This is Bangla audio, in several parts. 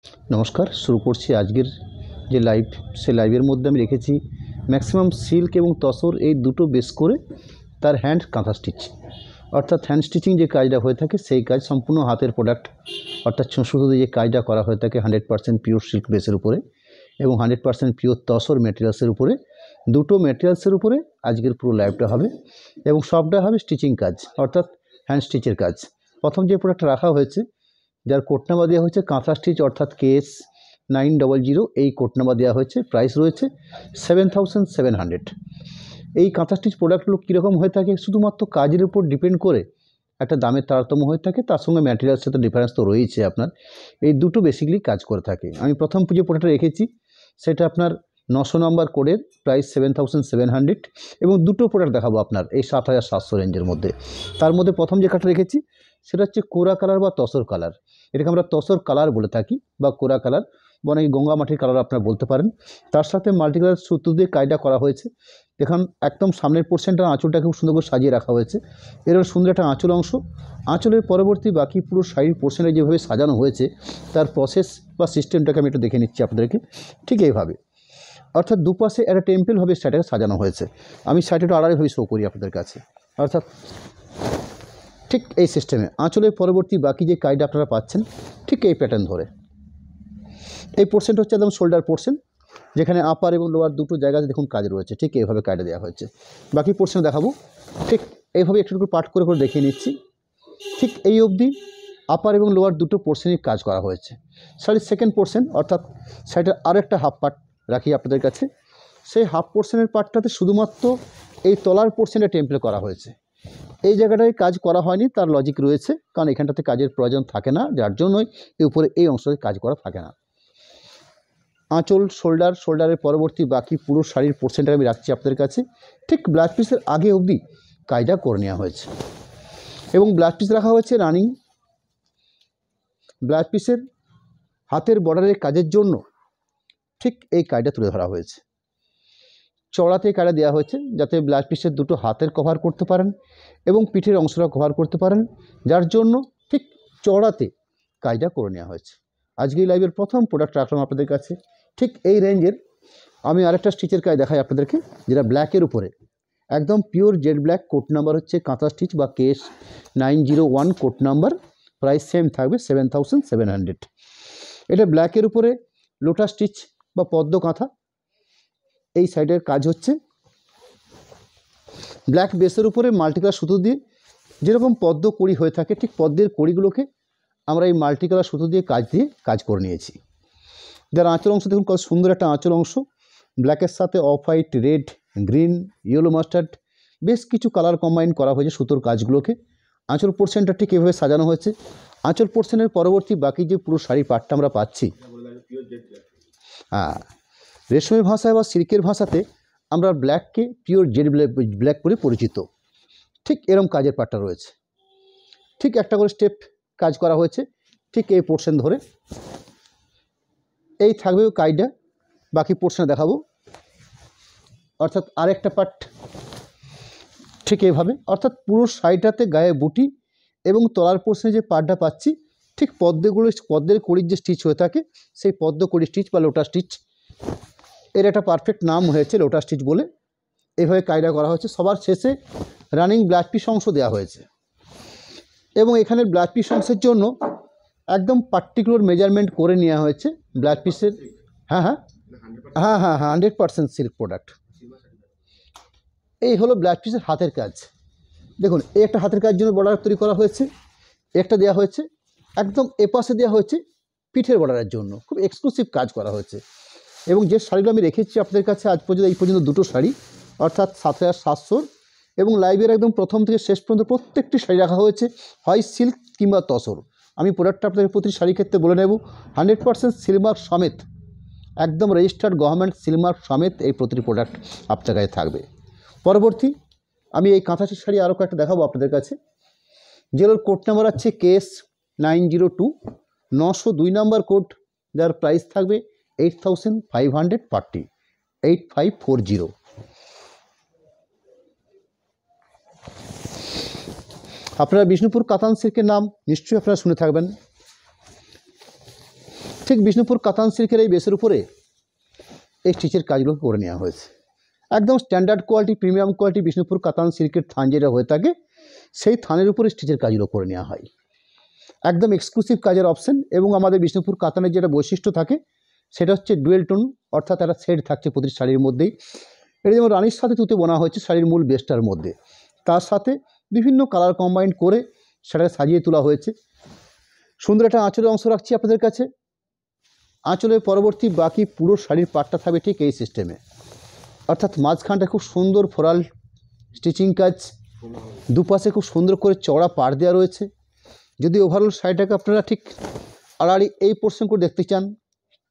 नमस्कार शुरू करছি আজকের যে লাইভ সেই লাইভের মধ্যে আমি রেখেছি ম্যাক্সিমাম সিল্ক এবং তসর এই দুটো বেস করে তার হ্যান্ড কাঁথা স্টিচ অর্থাৎ হ্যান্ড স্টিচিং যে কাজটা হয়ে থাকে সেই কাজ সম্পূর্ণ হাতের প্রোডাক্ট অর্থাৎ সুতো দিয়ে যে কাজটা করা হয়ে থাকে 100% পিওর সিল্ক বেসের উপরে এবং 100% পিওর তসর ম্যাটেরিয়ালসের উপরে দুটো ম্যাটেরিয়ালসের উপরে আজকের পুরো লাইভটা হবে এবং সবটা হবে স্টিচিং কাজ অর্থাৎ হ্যান্ড স্টিচের কাজ। প্রথম যে প্রোডাক্টটা রাখা হয়েছে যার কোড নাম্বার দেওয়া হয়েছে কাঁথা স্টিচ অর্থাৎ কেএস 900 এই কোড নাম্বার দেওয়া হয়েছে, প্রাইস রয়েছে 7700। এই কাঁথা স্টিচ প্রোডাক্টগুলো কীরকম হয়ে থাকে শুধুমাত্র কাজের উপর ডিপেন্ড করে একটা দামের তারতম্য হয়ে থাকে, তার সঙ্গে ম্যাটেরিয়ালসের সাথে ডিফারেন্স তো রয়েছে। আপনার এই দুটো বেসিক্যালি কাজ করে থাকে। আমি প্রথম যে প্রোডাক্টটা রেখেছি সেটা আপনার 900 নম্বর কোডের, প্রাইস 7700 এবং দুটো প্রোডাক্ট দেখাবো আপনার এই 7700 রেঞ্জের মধ্যে। তার মধ্যে প্রথম যে কাঠটা রেখেছি সেটা হচ্ছে কোরা কালার বা তসর কালার, এটাকে আমরা তসর কালার বলে থাকি বা কোরা কালার বা অনেক গঙ্গা মাটির কালার আপনারা বলতে পারেন। তার সাথে মাল্টি কালার সুতো দিয়ে কাজটা করা হয়েছে। এখন একদম সামনের পোর্শনটা আঁচলটা খুব সুন্দর করে সাজিয়ে রাখা হয়েছে। এর সুন্দর একটা আঁচল অংশ, আঁচলের পরবর্তী বাকি পুরো শাড়ির পোর্শনে যেভাবে সাজানো হয়েছে তার প্রসেস বা সিস্টেমটাকে আমি একটু দেখে নিচ্ছি আপনাদেরকে। ঠিক এইভাবে অর্থাৎ দুপাশে একটা টেম্পলভাবে শাড়িটাকে সাজানো হয়েছে। আমি শাড়িটা আড়াইভাবে শো করি আপনাদের কাছে, অর্থাৎ ঠিক এই সিস্টেমে আঁচলের পরবর্তী বাকি যে কাজটা আপনারা পাচ্ছেন ঠিক এই প্যাটার্ন ধরে। এই পোর্শনটা হচ্ছে একদম শোল্ডার পোর্শন, যেখানে আপার এবং লোয়ার দুটো জায়গাতে দেখুন কাজ রয়েছে। ঠিক এইভাবে কাজটা দেওয়া হয়েছে। বাকি পোর্শন দেখাবো ঠিক এইভাবে একটু একটু পার্ট করে করে দেখিয়ে নিচ্ছি। ঠিক এই অবধি আপার এবং লোয়ার দুটো পোর্শনই কাজ করা হয়েছে। শাড়ির সেকেন্ড পোর্শন অর্থাৎ শাড়িটার আরেকটা হাফ পার্ট রাখি আপনাদের কাছে। সেই হাফ পোর্শনের পার্টটাতে শুধুমাত্র এই তলার পোর্শনটা টেম্পল করা হয়েছে। এই জায়গাটায় কাজ করা হয়নি, তার লজিক রয়েছে, কারণ এখানটাতে কাজের প্রয়োজন থাকে না, যার জন্যই এই উপরে এই অংশে কাজ করা থাকে না। আঁচল শোল্ডারের পরবর্তী বাকি পুরো শাড়ির পোর্শনটা আমি রাখছি আপনাদের কাছে। ঠিক ব্লাউজ পিসের আগে অবধি কাজটা করে নেওয়া হয়েছে এবং ব্লাউজ পিস রাখা হয়েছে রানিং। ব্লাউজ পিসের হাতের বর্ডারের কাজের জন্য ঠিক এই কাজটা তুলে ধরা হয়েছে। চড়াতে কাজটা দেওয়া হয়েছে যাতে ব্লাউজ পিসের দুটো হাতের কভার করতে পারেন এবং পিঠের অংশটা কভার করতে পারেন, যার জন্য ঠিক চড়াতে কাজটা করে নেওয়া হয়েছে। আজকে এই লাইভের প্রথম প্রোডাক্ট রাখলাম আপনাদের কাছে। ঠিক এই রেঞ্জের আমি আরেকটা স্টিচের কাজ দেখাই আপনাদেরকে, যেটা ব্ল্যাকের উপরে একদম pure jet black, code number হচ্ছে কাঁথা স্টিচ বা KS 901 code number, price same থাকবে 7700। এটা ব্ল্যাকের উপরে লোটাস স্টিচ বা পদ্ম কাঁথা। এই সাইডের কাজ হচ্ছে ব্ল্যাক বেসের উপরে মাল্টিকালার সুতো দিয়ে যেরকম পদ্ম কড়ি হয়ে থাকে ঠিক পদ্মের কড়িগুলোকে আমরা এই মাল্টিকালার সুতো দিয়ে কাজ করে নিয়েছি। যার আঁচল অংশ দেখুন কত সুন্দর একটা আঁচল অংশ, ব্ল্যাকের সাথে off white, red, green, yellow mustard বেশ কিছু কালার কম্বাইন করা হয়েছে সুতোর কাজগুলোকে। আঁচল পোর্শনটা ঠিক এভাবে সাজানো হয়েছে। আঁচল পোর্শনের পরবর্তী বাকি যে পুরো শাড়ি পাটটা আমরা পাচ্ছি, রেশমের ভাষায় বা সিল্কের ভাষাতে আমরা ব্ল্যাককে পিওর জেড ব্ল্যাক বলে পরিচিত। ঠিক এরম কাজের পাটটা রয়েছে। ঠিক একটা করে স্টেপ কাজ করা হয়েছে ঠিক এই পোর্শন ধরে। এই থাকবে কাজটা, বাকি পোর্শনে দেখাবো। অর্থাৎ আরেকটা পার্ট ঠিক এইভাবে, অর্থাৎ পুরো শাড়িটাতে গায়ে বুটি এবং তলার পোর্শনে যে পাটটা পাচ্ছি ঠিক পদ্মের কড়ির যে স্টিচ হয়ে থাকে সেই পদ্ম কড়ি স্টিচ বা লোটা স্টিচ, এর একটা পারফেক্ট নাম হয়েছে লোটা স্টিচ বলে। এইভাবে কাজটা করা হয়েছে। সবার শেষে রানিং ব্লাউজ পিস অংশ দেওয়া হয়েছে এবং এখানে ব্লাউজ পিস অংশের জন্য একদম পার্টিকুলার মেজারমেন্ট করে নেওয়া হয়েছে ব্লাউজ পিসের। হ্যাঁ 100% সিল্ক প্রোডাক্ট। এই হলো ব্লাউজ পিসের হাতের কাজ। দেখুন এই একটা হাতের কাজ জন্য বর্ডার তৈরি করা হয়েছে, একটা দেওয়া হয়েছে একদম এপাশে দেওয়া হয়েছে পিঠের বর্ডারের জন্য, খুব এক্সক্লুসিভ কাজ করা হয়েছে। এবং যে শাড়িগুলো আমি রেখেছি আপনাদের কাছে আজ পর্যন্ত এই পর্যন্ত দুটো শাড়ি অর্থাৎ 7700 এবং লাইভের একদম প্রথম থেকে শেষ পর্যন্ত প্রত্যেকটি শাড়ি রাখা হয়েছে হয় সিল্ক কিংবা তসর। আমি প্রোডাক্টটা আপনাদের প্রতি শাড়ির ক্ষেত্রে বলে নেব 100% সিলমার্ক সমেত, একদম রেজিস্টার্ড গভর্নমেন্ট সিলমার্ক সমেত এই প্রতিটি প্রোডাক্ট আপনার কাছে থাকবে। পরবর্তী আমি এই কাঁথা শাড়ি আরও কয়েকটা দেখাবো আপনাদের কাছে, যেগুলোর কোড নাম্বার আছে কেএস 902, 902 নাম্বার কোড, যার প্রাইস থাকবে 8540, 8540। আপনারা বিষ্ণুপুর কাতান সিল্কের নাম নিশ্চয়ই আপনারা শুনে থাকবেন। ঠিক বিষ্ণুপুর কাতান সিল্কের এই বেসের উপরে এই স্টিচের কাজগুলো করে নেওয়া হয়েছে। একদম standard quality, premium quality Bishnupur কাতান সিল্কের থান যেটা হয়ে থাকে, সেই থানের উপরে স্টিচের কাজগুলো করে নেওয়া হয়। একদম এক্সক্লুসিভ কাজের অপশন। এবং আমাদের বিষ্ণুপুর কাতানের যেটা বৈশিষ্ট্য থাকে সেটা হচ্ছে ডুয়েল টোন, অর্থাৎ একটা শেড থাকছে প্রতি শাড়ির মধ্যেই। এটা যেমন রানীর সাথে তুতে বোনা হয়েছে শাড়ির মূল বেসটার মধ্যে, তার সাথে বিভিন্ন কালার কম্বাইন করে সেটাকে সাজিয়ে তোলা হয়েছে। সুন্দর একটা আঁচলের অংশ রাখছি আপনাদের কাছে। আঁচলের পরবর্তী বাকি পুরো শাড়ির পাটটা থাকবে ঠিক এই সিস্টেমে, অর্থাৎ মাঝখানটা খুব সুন্দর ফোরাল স্টিচিং কাজ, দুপাশে খুব সুন্দর করে চওড়া পাড় দেওয়া রয়েছে। যদি ওভারঅল শাড়িটাকে আপনারা ঠিক আড়াআড়ি এই পোর্শন করে দেখতে চান,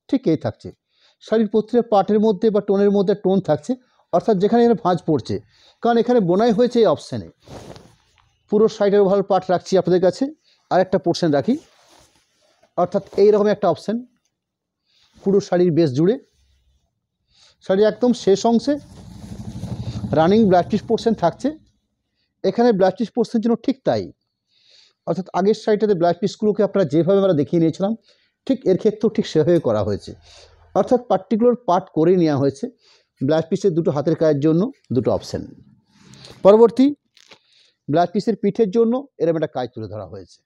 ঠিক এই থাকছে। শাড়ির প্রত্যেকটা পাটের মধ্যে বা টোনের মধ্যে টোন থাকছে, অর্থাৎ যেখানে এখানে ভাঁজ পড়ছে, কারণ এখানে বোনাই হয়েছে এই অপশানে। পুরো শাড়িটার ওভারঅল পাট রাখছি আপনাদের কাছে। আর একটা পোর্শন রাখি, অর্থাৎ এইরকম একটা অপশান পুরো শাড়ির বেস জুড়ে। শাড়ির একদম শেষ অংশে রানিং ব্লাউজ পিস পোর্শন থাকছে। এখানে ব্লাউজ পিস পোর্শনের জন্য ঠিক তাই, অর্থাৎ আগের শাড়িটাতে ব্লাউজ পিসগুলোকে আপনারা যেভাবে আমরা দেখিয়ে নিয়েছিলাম, ঠিক এর ক্ষেত্রেও ঠিক সেভাবে করা হয়েছে। অর্থাৎ পার্টিকুলার পার্ট করে নেওয়া হয়েছে ব্লাউজ পিসের দুটো হাতের কাজের জন্য দুটো অপশান। পরবর্তী ব্লাউজ পিসের পিঠের জন্য এরকম একটা কাজ তুলে ধরা হয়েছে।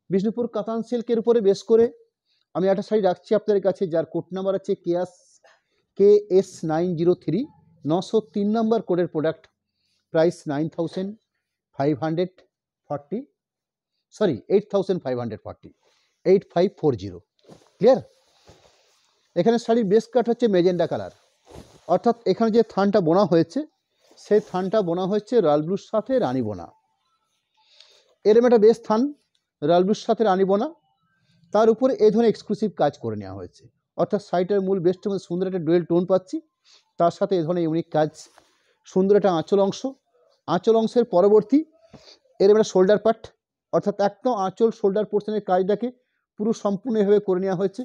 বিষ্ণুপুর কাতান সিল্কের উপরে বেশ করে আমি একটা শাড়ি রাখছি আপনাদের কাছে, যার কোড নাম্বার আছে KS903, 903 নম্বর কোডের প্রোডাক্ট, প্রাইস 8540, 8540, ক্লিয়ার। এখানে শাড়ির বেস কাট হচ্ছে মেজেন্ডা কালার, অর্থাৎ এখানে যে থানটা বোনা হয়েছে সেই থানটা বোনা হচ্ছে রয়্যাল ব্লুর সাথে রানী বোনা। এরম একটা বেস থান রয়্যাল ব্লুর সাথে রানী বোনা, তার উপরে এই ধরনের এক্সক্লুসিভ কাজ করে নেওয়া হয়েছে। অর্থাৎ শাড়িটার মূল বেসটার মধ্যে সুন্দর একটা ডুয়েল টোন পাচ্ছি, তার সাথে এই ধরনের ইউনিক কাজ। সুন্দর একটা আঁচল অংশ, আঁচল অংশের পরবর্তী এর একটা শোল্ডার পার্ট, অর্থাৎ একদম আঁচল শোল্ডার পোর্শনের কাজটাকে পুরো সম্পূর্ণ এভাবে করে নেওয়া হয়েছে।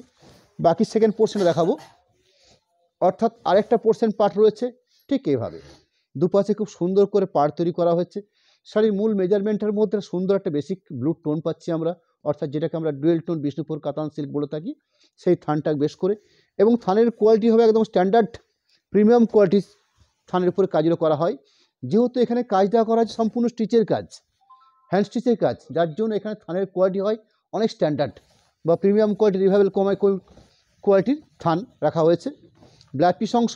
বাকি সেকেন্ড পোর্শনে দেখাবো, অর্থাৎ আরেকটা পোর্শন পার্ট রয়েছে ঠিক এইভাবে, দুপাশে খুব সুন্দর করে পাড় তৈরি করা হয়েছে। শাড়ির মূল মেজারমেন্টের মধ্যে সুন্দর একটা বেসিক ব্লু টোন পাচ্ছি আমরা, অর্থাৎ যেটাকে আমরা ডুয়েল টোন বিষ্ণুপুর কাতান সিল্ক বলে থাকি, সেই থানটা বেশ করে। এবং থানের কোয়ালিটি হবে একদম স্ট্যান্ডার্ড প্রিমিয়াম কোয়ালিটির থানের উপরে কাজগুলো করা হয়। যেহেতু এখানে কাজটা করা হচ্ছে সম্পূর্ণ স্টিচের কাজ, হ্যান্ড স্টিচের কাজ, যার জন্য এখানে থানের কোয়ালিটি হয় অনেক স্ট্যান্ডার্ড বা প্রিমিয়াম কোয়ালিটি, রিভাইভেল কোয়ালিটির থান রাখা হয়েছে। ব্লাউজ পিস অংশ,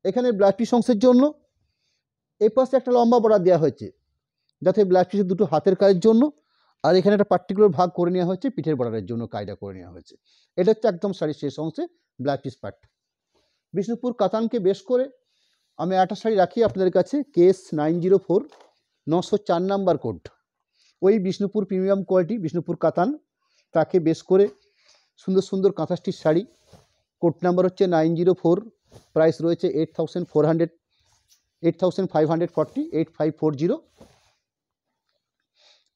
এখানে ব্লাউজ পিস অংশের জন্য এই পাশে একটা লম্বা বর্ডার দেওয়া হয়েছে, যাতে ব্লাউজ পিসের দুটো হাতের কাজের জন্য, আর এখানে একটা পার্টিকুলার ভাগ করে নেওয়া হয়েছে পিঠের বর্ডারের জন্য কাজটা করে নেওয়া হয়েছে। এটা হচ্ছে একদম শাড়ির শেষ অংশে ব্লাউজ পিস পার্ট। বিষ্ণুপুর কাতানকে বেশ করে আমি একটা শাড়ি রাখি আপনাদের কাছে, KS904, 904 নাম্বার কোড, ওই বিষ্ণুপুর প্রিমিয়াম কোয়ালিটি বিষ্ণুপুর কাতান, তাকে বেশ করে সুন্দর সুন্দর কাঁথা স্টিচ শাড়ি, কোড নাম্বার হচ্ছে 904, প্রাইস রয়েছে 8540, 8540।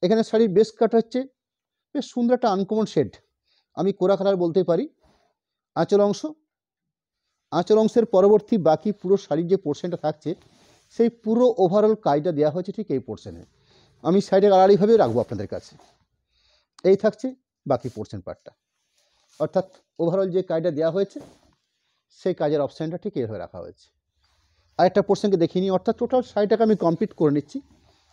এখানে শাড়ির বেস কাট হচ্ছে বেশ সুন্দর একটা আনকমন শেড, আমি কোরা কালার বলতে পারি। আঁচল অংশ, আঁচল অংশের পরবর্তী বাকি পুরো শাড়ির যে পোর্শনটা থাকছে সেই পুরো ওভারঅল কাজটা দেওয়া হয়েছে ঠিক এই পোর্শনে। আমি সাইডে আড়াআড়িভাবে রাখবো আপনাদের কাছে। এই থাকছে বাকি পোর্শন পার্টটা, অর্থাৎ ওভারঅল যে কাজটা দেওয়া হয়েছে সেই কাজের অপশানটা ঠিক এইভাবে রাখা হয়েছে। আরেকটা পোর্শনকে দেখিয়ে নিই, অর্থাৎ টোটাল শাড়িটাকে আমি কমপ্লিট করে নিচ্ছি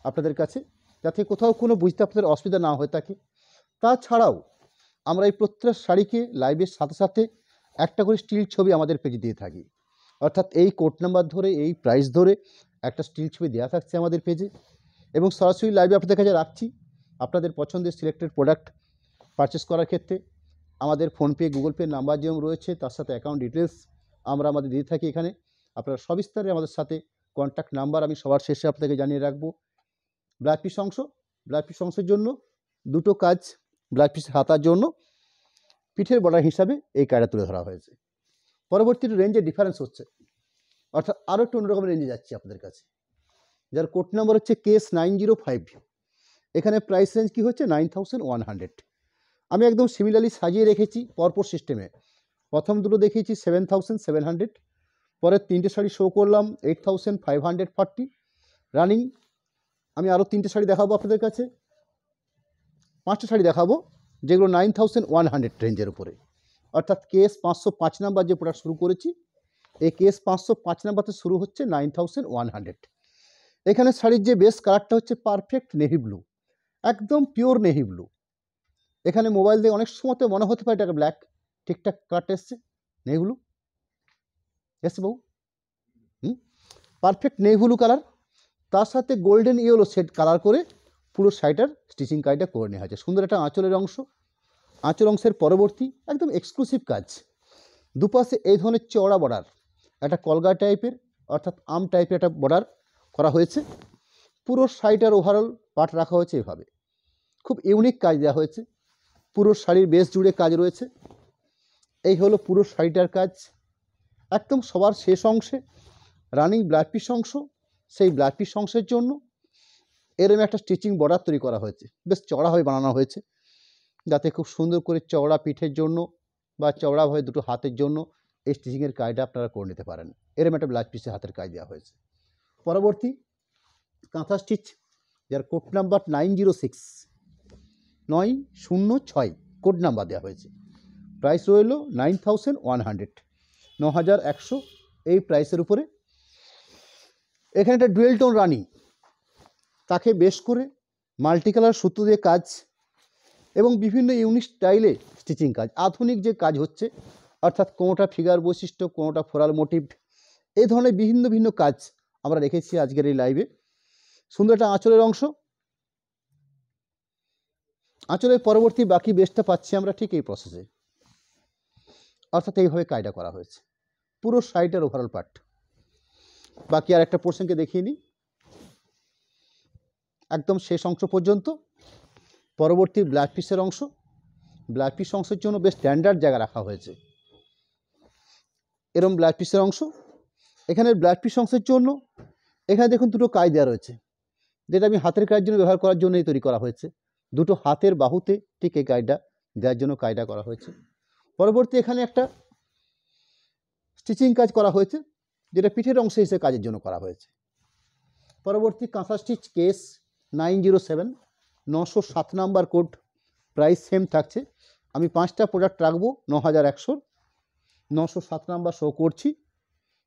আপনাদের কাছে, যাতে কোথাও কোনো বুঝতে আপনাদের অসুবিধা না হয়ে থাকে। তাছাড়াও আমরা এই প্রত্যেকটা শাড়িকে লাইভের সাথে সাথে একটা করে স্টিল ছবি আমাদের পেজে দিয়ে থাকি, অর্থাৎ এই কোড নাম্বার ধরে এই প্রাইস ধরে একটা স্টিল ছবি দেওয়া থাকছে আমাদের পেজে। এবং সরাসরি লাইভে আপনাদের কাছে রাখছি। আপনাদের পছন্দের সিলেক্টেড প্রোডাক্ট পারচেস করার ক্ষেত্রে আমাদের ফোনপে, গুগল পে নাম্বার যেমন রয়েছে, তার সাথে অ্যাকাউন্ট ডিটেলস আমরা আমাদের দিয়ে থাকি এখানে। আপনারা সবিস্তারে আমাদের সাথে কন্ট্যাক্ট নাম্বার আমি সবার শেষে আপনাকে জানিয়ে রাখবো। ব্লাউজ পিস অংশ, ব্লাউজ পিস অংশের জন্য দুটো কাজ, ব্লাউজ পিসের হাতার জন্য পিঠের বর্ডার হিসাবে এই কাজটা তুলে ধরা হয়েছে। পরবর্তী রেঞ্জের ডিফারেন্স হচ্ছে, অর্থাৎ আরও একটু অন্যরকম রেঞ্জে যাচ্ছি আপনাদের কাছে, যার কোড নাম্বার হচ্ছে KS905। এখানে প্রাইস রেঞ্জ কী হচ্ছে 9100। আমি একদম সিমিলারলি সাজিয়ে রেখেছি পরপর সিস্টেমে। প্রথম দুটো দেখিয়েছি 7700, পরের তিনটে শাড়ি শো করলাম 8540 রানিং। আমি আরও তিনটে শাড়ি দেখাবো আপনাদের কাছে, 5টা শাড়ি দেখাবো যেগুলো 9100 রেঞ্জের উপরে, অর্থাৎ কেএস 505 নাম্বার যে প্রোডাক্ট শুরু করেছি, এই কেএস 505 নাম্বারতে শুরু হচ্ছে 9100। এখানে শাড়ির যে বেস কালারটা হচ্ছে পারফেক্ট নেভি ব্লু, একদম পিওর নেভি ব্লু। এখানে মোবাইল দিয়ে অনেক সময়তে মনে হতে পারে এটা ব্ল্যাক, ঠিকঠাক কালারটা এসছে নেভি ব্লু, এসছে বাবু, পারফেক্ট নেভি ব্লু কালার, তার সাথে গোল্ডেন ইয়েলো শেড কালার করে পুরো শাড়িটার স্টিচিং কাজটা করে নেওয়া হয়েছে। সুন্দর একটা আঁচলের অংশ, আঁচল অংশের পরবর্তী একদম এক্সক্লুসিভ কাজ, দুপাশে এই ধরনের চওড়া বর্ডার, একটা কলগা টাইপের অর্থাৎ আম টাইপের একটা বর্ডার করা হয়েছে। পুরো শাড়িটার ওভারঅল পার্ট রাখা হয়েছে এভাবে, খুব ইউনিক কাজ দেওয়া হয়েছে। পুরো শাড়ির বেস জুড়ে কাজ রয়েছে। এই হলো পুরো শাড়িটার কাজ। একদম সবার শেষ অংশে রানিং ব্লাড পিস অংশ, সেই ব্লাড পিস অংশের জন্য এরম একটা স্টিচিং বর্ডার তৈরি করা হয়েছে, বেশ চওড়াভাবে বানানো হয়েছে, যাতে খুব সুন্দর করে চওড়া পিঠের জন্য বা চওড়াভাবে দুটো হাতের জন্য এই স্টিচিংয়ের কাজটা আপনারা করে নিতে পারেন। এরম একটা ব্লাউজ পিসে হাতের কাজ দেওয়া হয়েছে। পরবর্তী কাঁথা স্টিচ, যার কোড নাম্বার 906, 906 কোড নাম্বার দেওয়া হয়েছে। প্রাইস রইল 9100, 9100 এই প্রাইসের উপরে। এখানে একটা ডুয়েল টোন রানি, তাকে বেশ করে মাল্টি কালার সুতো দিয়ে কাজ এবং বিভিন্ন ইউনিক স্টাইলে স্টিচিং কাজ, আধুনিক যে কাজ হচ্ছে, অর্থাৎ কোনোটা ফিগার বৈশিষ্ট্য, কোনোটা ফ্লোরাল মোটিভ, এই ধরনের ভিন্ন ভিন্ন কাজ আমরা রেখেছি আজকের এই লাইভে। সুন্দর একটা আঁচলের অংশ, আঁচলের পরবর্তী বাকি বেসটা পাচ্ছি আমরা ঠিক এই প্রসেসে, অর্থাৎ এইভাবে কাজটা করা হয়েছে পুরো শাড়িটার ওভারঅল পার্ট। বাকি আর একটা পোর্শনকে দেখিয়ে নিই, একদম শেষ অংশ পর্যন্ত। পরবর্তী ব্লাউজ পিসের অংশ, ব্লাউজ পিস অংশের জন্য বেশ স্ট্যান্ডার্ড জায়গা রাখা হয়েছে, এরম ব্লাউজ পিসের অংশ। এখানে ব্লাউজ পিস অংশের জন্য এখানে দেখুন দুটো কাজ দেওয়া রয়েছে, যেটা আমি হাতের কাজের জন্য ব্যবহার করার জন্যই তৈরি করা হয়েছে। দুটো হাতের বাহুতে ঠিক এই কাজটা দেওয়ার জন্য কাজটা করা হয়েছে। পরবর্তী এখানে একটা স্টিচিং কাজ করা হয়েছে, যেটা পিঠের অংশ হিসেবে কাজের জন্য করা হয়েছে। পরবর্তী kantha stitch case 907, 907 number code, price same থাকছে। আমি 5টা প্রোডাক্ট রাখবো 9100, 907 নাম্বার শো করছি।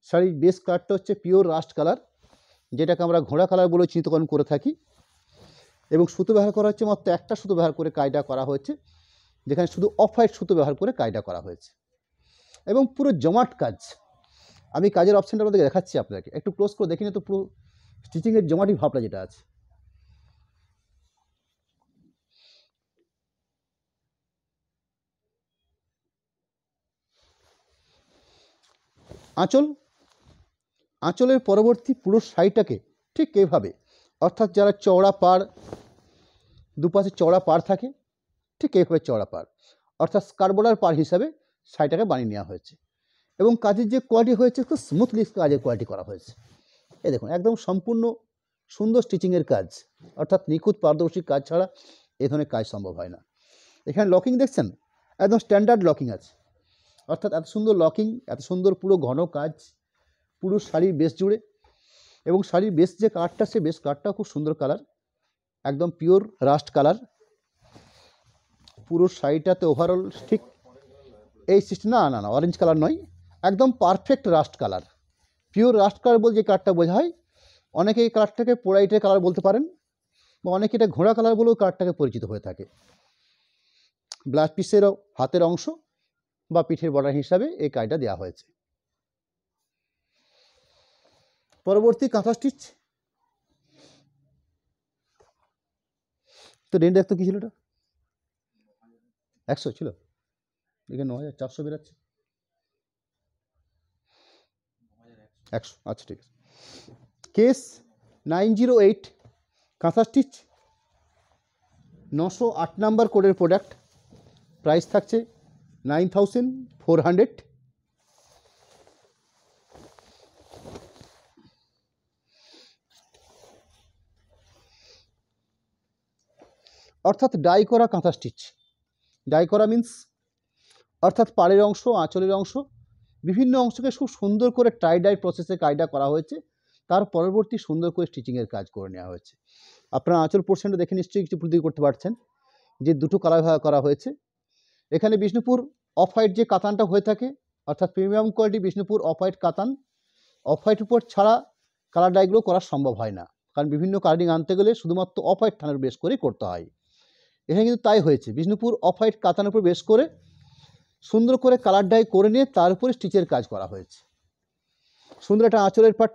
শাড়ির বেস কালারটা হচ্ছে পিওর রাস্ট কালার, যেটাকে আমরা ঘোড়া কালার বলে চিহ্নিতকরণ করে থাকি, এবং সুতো ব্যবহার করা হচ্ছে মাত্র একটা সুতো ব্যবহার করে কাজটা করা হয়েছে, যেখানে শুধু অফ হোয়াইট সুতো ব্যবহার করে কাজটা করা হয়েছে, এবং পুরো জমাট কাজ। আমি কাজের অপশানটা আপনাদেরকে দেখাচ্ছি, আপনাকে একটু ক্লোজ করে দেখিনি তো পুরো স্টিচিংয়ের জমাটি ভাবটা যেটা আছে। আঁচল, আঁচলের পরবর্তী পুরো শাড়িটাকে ঠিক এইভাবে, অর্থাৎ যারা চওড়া পাড়, দুপাশে চওড়া পাড় থাকে, ঠিক এইভাবে চওড়া পাড়, অর্থাৎ স্কার্বোর্ডার পাড় হিসাবে শাড়িটাকে বানিয়ে নেওয়া হয়েছে। এবং কাজের যে কোয়ালিটি হয়েছে খুব স্মুথলি কাজের কোয়ালিটি করা হয়েছে। এই দেখুন একদম সম্পূর্ণ সুন্দর স্টিচিংয়ের কাজ, অর্থাৎ নিখুঁত পারদর্শী কাজ ছাড়া এই ধরনের কাজ সম্ভব হয় না। এখানে লকিং দেখছেন, একদম স্ট্যান্ডার্ড লকিং আছে, অর্থাৎ এত সুন্দর লকিং, এত সুন্দর পুরো ঘন কাজ পুরো শাড়ির বেস জুড়ে। এবং শাড়ির বেস যে কালারটা, সে বেস কালারটাও খুব সুন্দর কালার, একদম পিওর রাস্ট কালার। পুরো শাড়িটাতে ওভারঅল ঠিক এই সিস্টেম, না না না অরেঞ্জ কালার নয়, একদম perfect rushed colour. Pure rushed colour বলতে যে কালারটা বোঝা হয়, অনেকে এই কালারটাকে পোড়াইটের কালার বলতে পারেন, বা অনেকে এটা ঘোড়া কালার বলেও কালারটাকে পরিচিত হয়ে থাকে। ব্লাউজ পিসেরও হাতের অংশ বা পিঠের বর্ডার হিসাবে এই কাজটা দেওয়া হয়েছে। পরবর্তী কাঁথা স্টিচ, তো রেঞ্জ দেখতো কী ছিল, এটা 100 ছিল, এখানে 9400 বেরাচ্ছে, 100, আচ্ছা ঠিক আছে। কেস 908 কাঁথা স্টিচ, 908 নাম্বার কোডের প্রোডাক্ট, প্রাইস থাকছে 9400। অর্থাৎ ডাই করা কাঁথা স্টিচ। ডাই করা মিন্স অর্থাৎ পাড়ের অংশ, আঁচলের অংশ, বিভিন্ন অংশকে খুব সুন্দর করে টাই ডাই প্রসেসে কাজটা করা হয়েছে, তার পরবর্তী সুন্দর করে স্টিচিংয়ের কাজ করে নেওয়া হয়েছে। আপনারা আঁচল পোর্শনটা দেখে নিশ্চয়ই কিছু উপলব্ধি করতে পারছেন, যে দুটো কালার করা হয়েছে। এখানে বিষ্ণুপুর অফ হোয়াইট যে কাতানটা হয়ে থাকে, অর্থাৎ premium quality Bishnupur off white কাতান, অফ হোয়াইট উপর ছাড়া কালার ডাইগুলো করা সম্ভব হয় না, কারণ বিভিন্ন কালারিং আনতে গেলে শুধুমাত্র অফ হোয়াইট থানের বেস করেই করতে হয়। এখানে কিন্তু তাই হয়েছে, বিষ্ণুপুর অফ হোয়াইট কাতানের উপর বেস করে সুন্দর করে কালার ডাই করে নিয়ে তার উপরে স্টিচের কাজ করা হয়েছে। সুন্দর একটা আঁচলের পাট,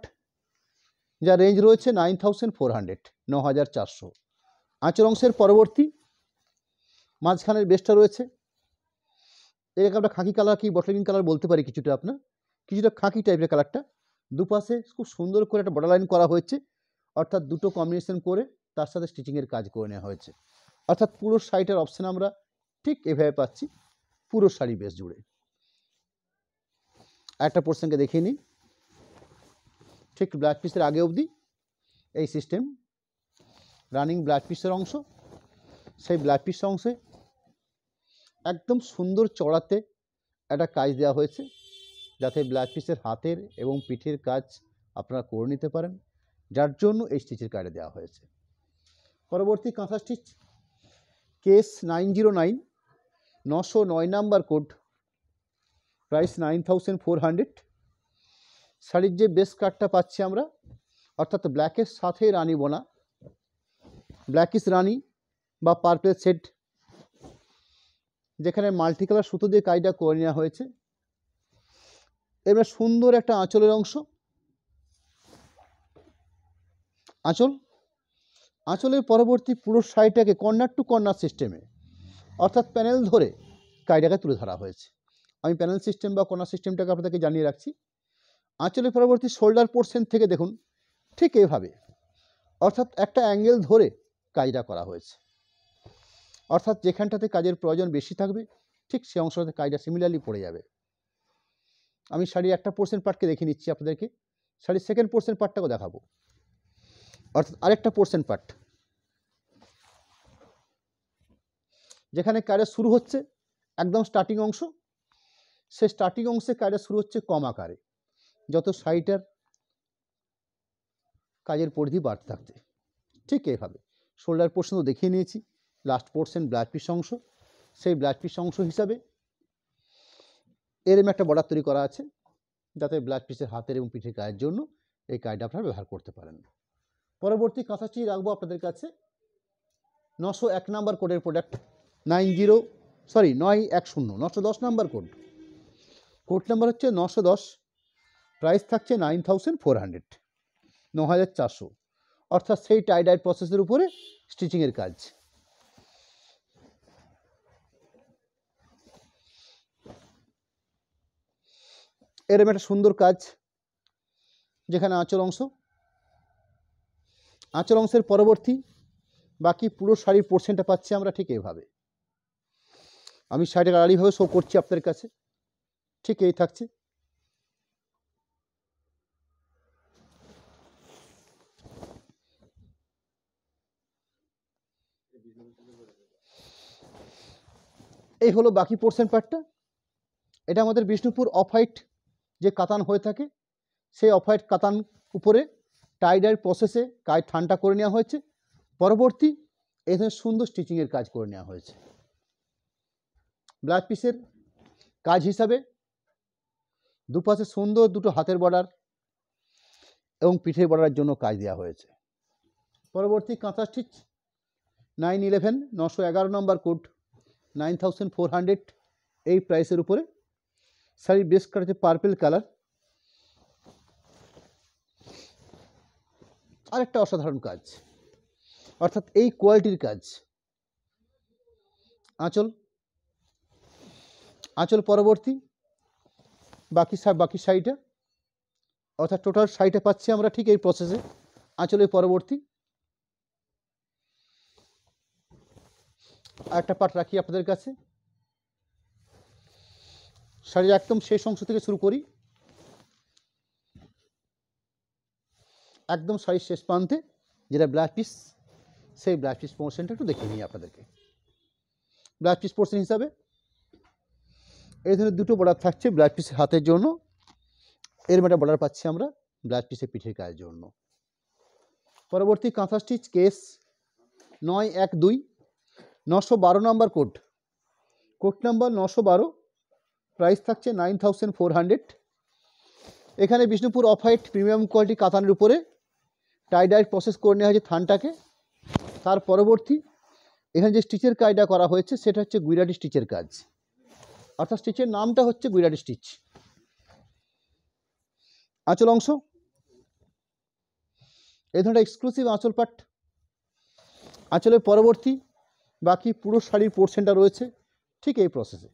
যা রেঞ্জ রয়েছে 9400, 9400। আঁচল অংশের পরবর্তী মাঝখানের বেসটা রয়েছে, এটাকে আমরা খাকি কালার কি বটলিং কালার বলতে পারি, কিছুটা খাকি টাইপের কালারটা। দুপাশে খুব সুন্দর করে একটা বর্ডার লাইন করা হয়েছে, অর্থাৎ দুটো কম্বিনেশন করে তার সাথে স্টিচিংয়ের কাজ করে নেওয়া হয়েছে। অর্থাৎ পুরো শাড়িটার অপশান আমরা ঠিক এভাবে পাচ্ছি পুরো শাড়ি বেস জুড়ে। একটা পোর্শনকে দেখিয়ে নিই, ঠিক ব্লাউজ পিসের আগে অবধি এই সিস্টেম রানিং ব্লাউজ পিসের অংশ, সেই ব্লাউজ পিস অংশে একদম সুন্দর চড়াতে একটা কাজ দেওয়া হয়েছে, যাতে ব্লাউজ পিসের হাতের এবং পিঠের কাজ আপনারা করে নিতে পারেন, যার জন্য এই স্টিচের কাজটা দেওয়া হয়েছে। পরবর্তী kantha stitch case 909, 909 number code, price 9400। শাড়ির যে বেস কাটটা পাচ্ছি আমরা, অর্থাৎ ব্ল্যাকের সাথে রানি বোনা, ব্ল্যাকিস রানি বা পার্পেল শেড, যেখানে মাল্টি কালার সুতো দিয়ে কাজটা করে নেওয়া হয়েছে। এবার সুন্দর একটা আঁচলের অংশ, আঁচলের পরবর্তী পুরো শাড়িটাকে কর্নার টু কর্নার সিস্টেমে, অর্থাৎ প্যানেল ধরে কাজটাকে তুলে ধরা হয়েছে। আমি প্যানেল সিস্টেম বা কর্নার সিস্টেমটাকে আপনাদেরকে জানিয়ে রাখছি। আঁচলের পরবর্তী শোল্ডার পোর্শন থেকে দেখুন ঠিক এভাবে, অর্থাৎ একটা অ্যাঙ্গেল ধরে কাজটা করা হয়েছে, অর্থাৎ যেখানটাতে কাজের প্রয়োজন বেশি থাকবে ঠিক সেই অংশটাতে কাজটা সিমিলারলি পড়ে যাবে। আমি শাড়ির একটা পোর্শন পার্টকে দেখে নিচ্ছি আপনাদেরকে, শাড়ির সেকেন্ড পোর্শন পার্টটাকেও দেখাবো, অর্থাৎ আরেকটা পোর্শন পার্ট যেখানে কাজটা শুরু হচ্ছে একদম স্টার্টিং অংশ, সে স্টার্টিং অংশে কাজটা শুরু হচ্ছে কম আকারে, যত শাড়িটার কাজের পরিধি বাড়তে থাকছে। ঠিক এইভাবে শোল্ডার পোর্শন তো দেখিয়ে নিয়েছি, লাস্ট পোর্শন ব্লাউজ পিস অংশ, সেই ব্লাউজ পিস অংশ হিসাবে এরম একটা বর্ডার তৈরি করা আছে, যাতে ব্লাউজ পিসের হাতের এবং পিঠের কাজের জন্য এই কাজটা আপনারা ব্যবহার করতে পারেন। পরবর্তী কাঁথাটি রাখবো আপনাদের কাছে 901 নাম্বার কোডের প্রোডাক্ট, 910 910 নাম্বার কোড নাম্বার হচ্ছে 910, প্রাইস থাকছে 9400, 9400, অর্থাৎ সেই টাই ডাই প্রসেসের উপরে স্টিচিংয়ের কাজ। এরম একটা সুন্দর কাজ, যেখানে আঁচল অংশের পরবর্তী বাকি পুরো শাড়ির পোর্শনটা পাচ্ছি আমরা ঠিক এইভাবে। আমি শাড়িটা আড়াআড়িভাবে শো করছি আপনাদের কাছে, ঠিক এই থাকছে। এই হলো বাকি পোর্শন পার্টটা। এটা আমাদের বিষ্ণুপুর অফ হোয়াইট যে কাতান হয়ে থাকে, সেই অফ হোয়াইট কাতান উপরে টাই ডাই প্রসেসে কাজ ঠান্ডা করে নেওয়া হয়েছে, পরবর্তী এখানে সুন্দর স্টিচিংয়ের কাজ করে নেওয়া হয়েছে। ব্লাউজ পিসের কাজ হিসাবে দুপাশে সুন্দর দুটো হাতের বর্ডার এবং পিঠের বর্ডারের জন্য কাজ দেওয়া হয়েছে। পরবর্তী কাঁথা স্টিচ 911, 911 নম্বর কোড, 9400, এই প্রাইসের উপরে শাড়ির বেস কালার হচ্ছে পার্পেল কালার। আরেকটা অসাধারণ কাজ, অর্থাৎ এই কোয়ালিটির কাজ। আঁচল পরবর্তী বাকি শাড়িটা, অর্থাৎ টোটাল শাড়িটা পাচ্ছি আমরা ঠিক এই প্রসেসে। আঁচলের পরবর্তী আরেকটা পার্ট রাখি আপনাদের কাছে, শাড়ির একদম শেষ অংশ থেকে শুরু করি, একদম শাড়ির শেষ প্রান্তে যেটা ব্লাউজ পিস, সেই ব্লাউজ পিস পোর্শনটা একটু দেখে নিই আপনাদেরকে। ব্লাউজ পিস পোর্শন হিসাবে এই ধরনের দুটো বর্ডার থাকছে ব্লাউজ পিসের হাতের জন্য, এর একটা বর্ডার পাচ্ছি আমরা ব্লাউজ পিসের পিঠের কাজের জন্য। পরবর্তী kantha stitch case 912, 912 number code, code number 912, price থাকছে 9400। এখানে Bishnupur off white premium quality কাতানের উপরে টাইডাই প্রসেস করে নেওয়া হয়েছে থানটাকে। তার পরবর্তী এখানে যে স্টিচের কাজটা করা হয়েছে সেটা হচ্ছে গুজরাটি স্টিচের কাজ, অর্থাৎ স্টিচের নামটা হচ্ছে গুজরাটি স্টিচ। আঁচল অংশ এই ধরনের এক্সক্লুসিভ আঁচল পাট। আঁচলের পরবর্তী বাকি পুরো শাড়ির পোর্শনটা রয়েছে ঠিক এই প্রসেসে,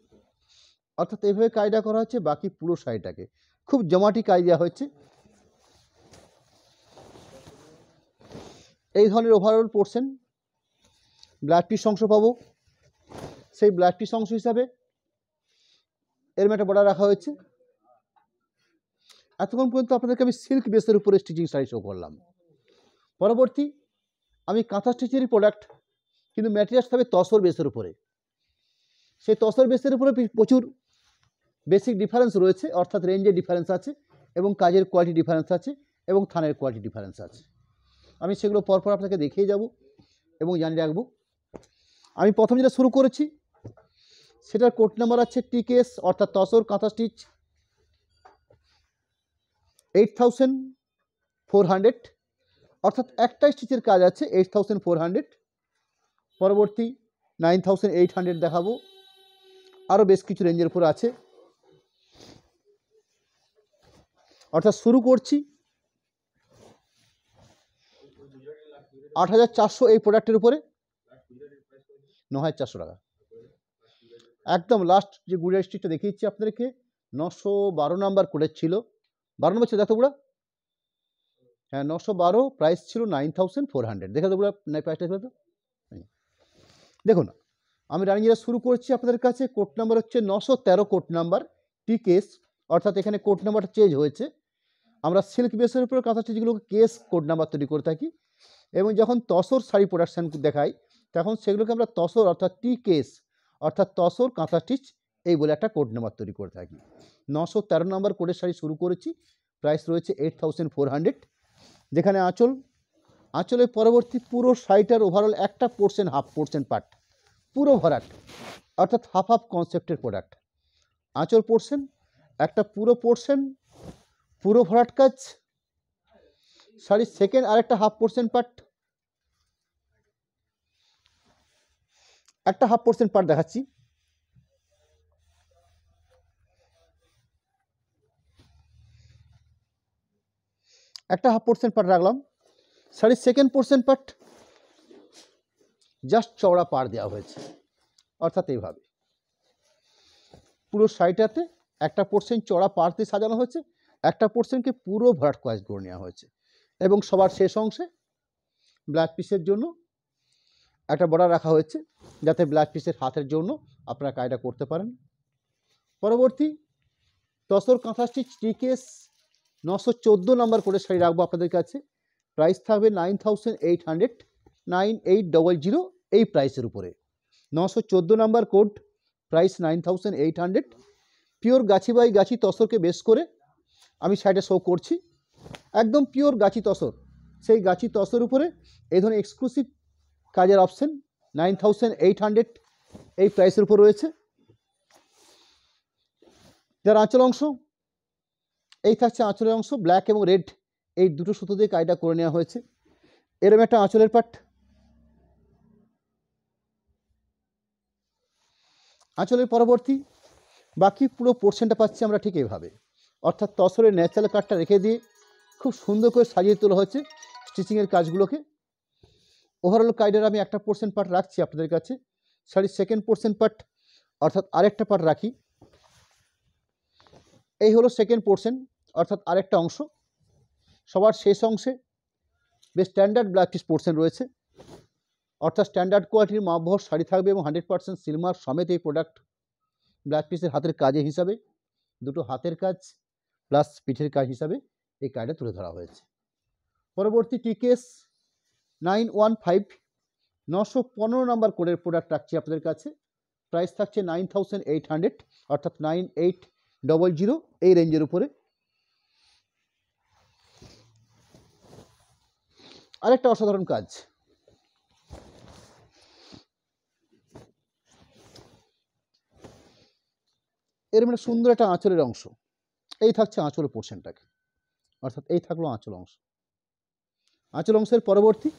অর্থাৎ এইভাবে কাজটা করা হচ্ছে বাকি পুরো শাড়িটাকে। খুব জমাটি কাজ দেওয়া হয়েছে। এই ধরনের ওভারঅল পোর্শন ব্লাড পিস অংশ পাবো, সেই ব্লাড পিস অংশ হিসাবে এর একটা বর্ডার রাখা হয়েছে। এতক্ষণ পর্যন্ত আপনাদেরকে আমি সিল্ক বেসের উপরে স্টিচিং শাড়ি শো করলাম। পরবর্তী আমি কাঁথা স্টিচেরই প্রোডাক্ট, কিন্তু ম্যাটেরিয়ালস থাকবে তসর বেসের উপরে। সেই তসর বেসের উপরে প্রচুর বেসিক ডিফারেন্স রয়েছে, অর্থাৎ রেঞ্জের ডিফারেন্স আছে এবং কাজের কোয়ালিটি ডিফারেন্স আছে এবং থানের কোয়ালিটি ডিফারেন্স আছে। আমি সেগুলো পরপর আপনাকে দেখিয়ে যাব এবং জানিয়ে রাখবো। আমি প্রথম যেটা শুরু করেছি সেটার কোড নাম্বার আছে টিকেএস, অর্থাৎ তসর কাঁথা স্টিচ 8400, অর্থাৎ একটা স্টিচের কাজ আছে 8400। পরবর্তী 9800 দেখাবো, আরও বেশ কিছু রেঞ্জের উপর আছে। অর্থাৎ শুরু করছি 8400 এই প্রোডাক্টের উপরে, 9400 টাকা। একদম লাস্ট যে গুড়িয়া স্টিচটা দেখিয়েছি আপনাদেরকে 912 নাম্বার কোডের ছিল, 12 নম্বর ছিল দেখো বুড়া, হ্যাঁ 912, প্রাইস ছিল 9400। দেখে তো বুড়া প্রাইসটা ছিল তো। দেখুন আমি রানিং যেটা শুরু করছি আপনাদের কাছে, কোড নাম্বার হচ্ছে 913 কোড নাম্বার টিকেএস, অর্থাৎ এখানে কোড নাম্বারটা চেঞ্জ হয়েছে। আমরা সিল্ক বেসের উপর কাঁথা স্টিচগুলোকে কেস কোড নাম্বার তৈরি করে থাকি, এবং যখন তসর শাড়ি প্রোডাকশান দেখাই তখন সেগুলোকে আমরা তসর অর্থাৎ টিকেএস অর্থাৎ তসর কাঁথা স্টিচ এই বলে একটা কোড নাম্বার তৈরি করে থাকি। 913 নাম্বার কোডের শাড়ি শুরু করেছি, প্রাইস রয়েছে 8400। যেখানে আঁচলের পরবর্তী পুরো শাড়িটার ওভারঅল একটা পোর্শন হাফ পোর্শন পার্ট পুরো ভরাট, অর্থাৎ হাফ হাফ কনসেপ্টের প্রোডাক্ট। আঁচল পোর্শন একটা পুরো পোর্শন পুরো ভরাট কাজ, শাড়ির সেকেন্ড আরেকটা হাফ পোর্শন পার্ট, একটা হাফ পোর্শন পার্ট দেখাচ্ছি। একটা হাফ পোর্শন পার্ট রাখলাম, শাড়ির সেকেন্ড পোর্শন পার্ট জাস্ট চওড়া পাড় দেওয়া হয়েছে, অর্থাৎ এইভাবে পুরো শাড়িটাতে একটা পোর্শন চওড়া পাড় দিয়ে সাজানো হয়েছে, একটা পোর্শনকে পুরো ভরাট কাজ করে নেওয়া হয়েছে, এবং সবার শেষ অংশে ব্লাউজ পিসের জন্য একটা বর্ডার রাখা হয়েছে, যাতে ব্লাউজ পিসের হাতের জন্য আপনারা কাজটা করতে পারেন। পরবর্তী তসর কাঁথা স্টিচ টিকেএস 914 নাম্বার করে শাড়ি রাখবো আপনাদের কাছে, প্রাইস থাকবে 9800, 9800 এই প্রাইসের উপরে। 914 number code, price 9800। Pure Gachhi by Gachhi তসরকে base করে আমি শাড়িটা শো করছি, একদম পিওর গাছি তসর। সেই গাছি তসর উপরে এই ধরনের এক্সক্লুসিভ কাজের অপশন 9800 এই প্রাইসের উপর রয়েছে। যার আঁচল অংশ এই থাকছে, আঁচলের অংশ ব্ল্যাক এবং রেড এই দুটো সুতো দিয়ে কাজটা করে নেওয়া হয়েছে। এরকম একটা আঁচলের পাট, আঁচলের পরবর্তী বাকি পুরো পোর্শনটা পাচ্ছি আমরা ঠিক এইভাবে, অর্থাৎ তসরের ন্যাচারাল কাটটা রেখে দিয়ে খুব সুন্দর করে সাজিয়ে তোলা হয়েছে স্টিচিংয়ের কাজগুলোকে। ওভারঅল কাজটার আমি একটা পোর্শন পার্ট রাখছি আপনাদের কাছে, শাড়ির সেকেন্ড পোর্শন পার্ট অর্থাৎ আরেকটা পার্ট রাখি। এই হলো সেকেন্ড পোর্শন অর্থাৎ আরেকটা অংশ। সবার শেষ অংশে বেশ স্ট্যান্ডার্ড ব্লাউজ পিস পোর্শন রয়েছে, অর্থাৎ স্ট্যান্ডার্ড কোয়ালিটির মাপবহর শাড়ি থাকবে এবং 100% সিলমার সমেত এই প্রোডাক্ট ব্লাউজ পিসের হাতের কাজে হিসাবে, দুটো হাতের কাজ প্লাস পিঠের কাজ হিসাবে এই কাজটা তুলে ধরা হয়েছে। পরবর্তী টিকেএস 915, 915 নাম্বার কোডের প্রোডাক্ট রাখছি আপনাদের কাছে, প্রাইস থাকছে 9800, অর্থাৎ 9800 এই রেঞ্জের উপরে। আরেকটা অসাধারণ কাজ, এর মানে সুন্দর একটা আঁচলের অংশ, এই থাকছে আঁচল পোর্শনটাকে, অর্থাৎ এই থাকলো আঁচল অংশ। আঁচল অংশের পরবর্তী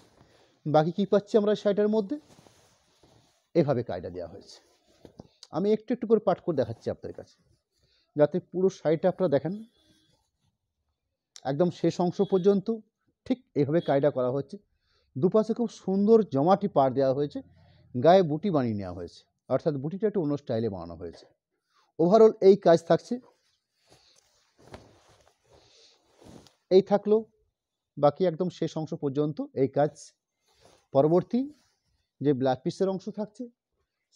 বাকি কী পাচ্ছি আমরা শাড়িটার মধ্যে, এভাবে কায়দা দেওয়া হয়েছে। আমি একটু একটু করে পাঠ করে দেখাচ্ছি আপনাদের কাছে, যাতে পুরো শাড়িটা আপনারা দেখেন একদম শেষ অংশ পর্যন্ত ঠিক এইভাবে কায়দা করা হচ্ছে। দুপাশে খুব সুন্দর জমাটি পাড় দেওয়া হয়েছে, গায়ে বুটি বানিয়ে নেওয়া হয়েছে, অর্থাৎ বুটিটা একটু অন্য স্টাইলে বানানো হয়েছে। ওভারঅল এই কাজ থাকছে। এই থাকলো বাকি একদম শেষ অংশ পর্যন্ত এই কাজ। পরবর্তী যে ব্লাউজ পিসের অংশ থাকছে,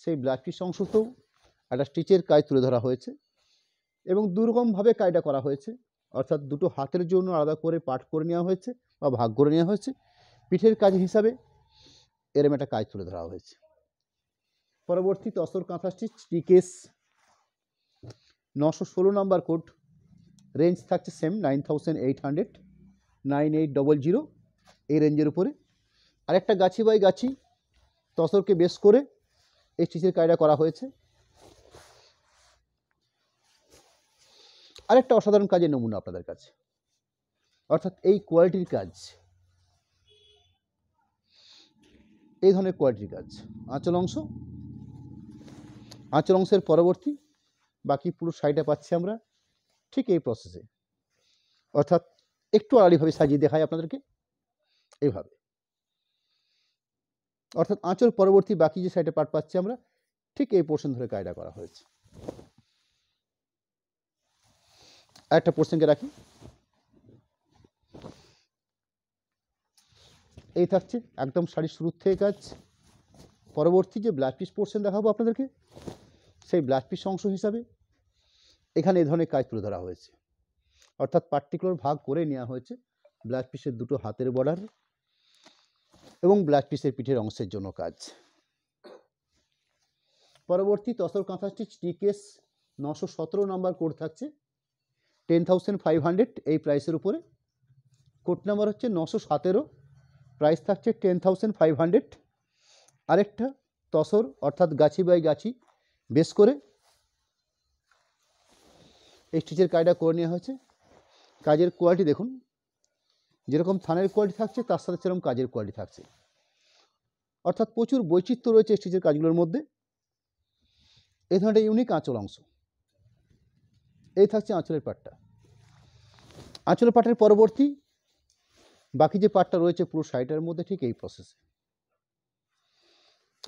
সেই ব্লাউজ পিস অংশতেও একটা স্টিচের কাজ তুলে ধরা হয়েছে এবং দুরকমভাবে কায়দা করা হয়েছে, অর্থাৎ দুটো হাতের জন্য আলাদা করে পাট করে নেওয়া হয়েছে বা ভাগ করে নেওয়া হয়েছে। পিঠের কাজ হিসাবে এরম একটা কাজ তুলে ধরা হয়েছে। পরবর্তী তসর কাঁথা স্টিচ টিকেস 916 নাম্বার কোড, রেঞ্জ থাকছে সেম 9800, 9800 এই রেঞ্জের উপরে। আরেকটা গাছি বাই গাছি তসরকে বেস করে এই স্টিচের কায়দা করা হয়েছে। আরেকটা অসাধারণ কাজের নমুনা আপনাদের কাছে, অর্থাৎ এই কোয়ালিটির কাজ, এই ধরনের কোয়ালিটির কাজ। আঁচল অংশ, আঁচল অংশের পরবর্তী বাকি পুরো শাড়িটা পাচ্ছি আমরা ঠিক এই প্রসেসে, অর্থাৎ একটু আড়াআড়িভাবে সাজিয়ে দেখাই আপনাদেরকে এইভাবে, অর্থাৎ আঁচল পরবর্তী বাকি যে শাড়িটা পাট পাচ্ছি আমরা ঠিক এই পোর্শন ধরে কায়দা করা হয়েছে। আরেকটা পোর্শনকে রাখি, এই থাকছে একদম শাড়ির শুরুর থেকে কাজ। পরবর্তী যে ব্লাউজ পিস পোর্শন দেখাবো আপনাদেরকে, সেই ব্লাউজ পিস অংশ হিসাবে এখানে এই ধরনের কাজ তুলে ধরা হয়েছে, অর্থাৎ পার্টিকুলার ভাগ করে নেওয়া হয়েছে ব্লাউজ পিসের দুটো হাতের বর্ডার এবং ব্লাউজ পিসের পিঠের অংশের জন্য কাজ। পরবর্তী তসর কাঁথা স্টিচ টিকেস 917 নাম্বার কোড থাকছে 10,500 এই প্রাইসের উপরে। কোড নাম্বার হচ্ছে 917, প্রাইস থাকছে 10,500। আরেকটা তসর অর্থাৎ গাছি বাই গাছি বেস করে এই স্টিচের কাজটা করে নেওয়া হয়েছে। কাজের কোয়ালিটি দেখুন, যেরকম থানের কোয়ালিটি থাকছে তার সাথে সেরকম কাজের কোয়ালিটি থাকছে, অর্থাৎ প্রচুর বৈচিত্র্য রয়েছে স্টিচের কাজগুলোর মধ্যে। এই ধরনের ইউনিক আঁচল অংশ, এই থাকছে আঁচলের পাটটা। আঁচলের পাটের পরবর্তী বাকি যে পাটটা রয়েছে পুরো শাড়িটার মধ্যে ঠিক এই প্রসেসে।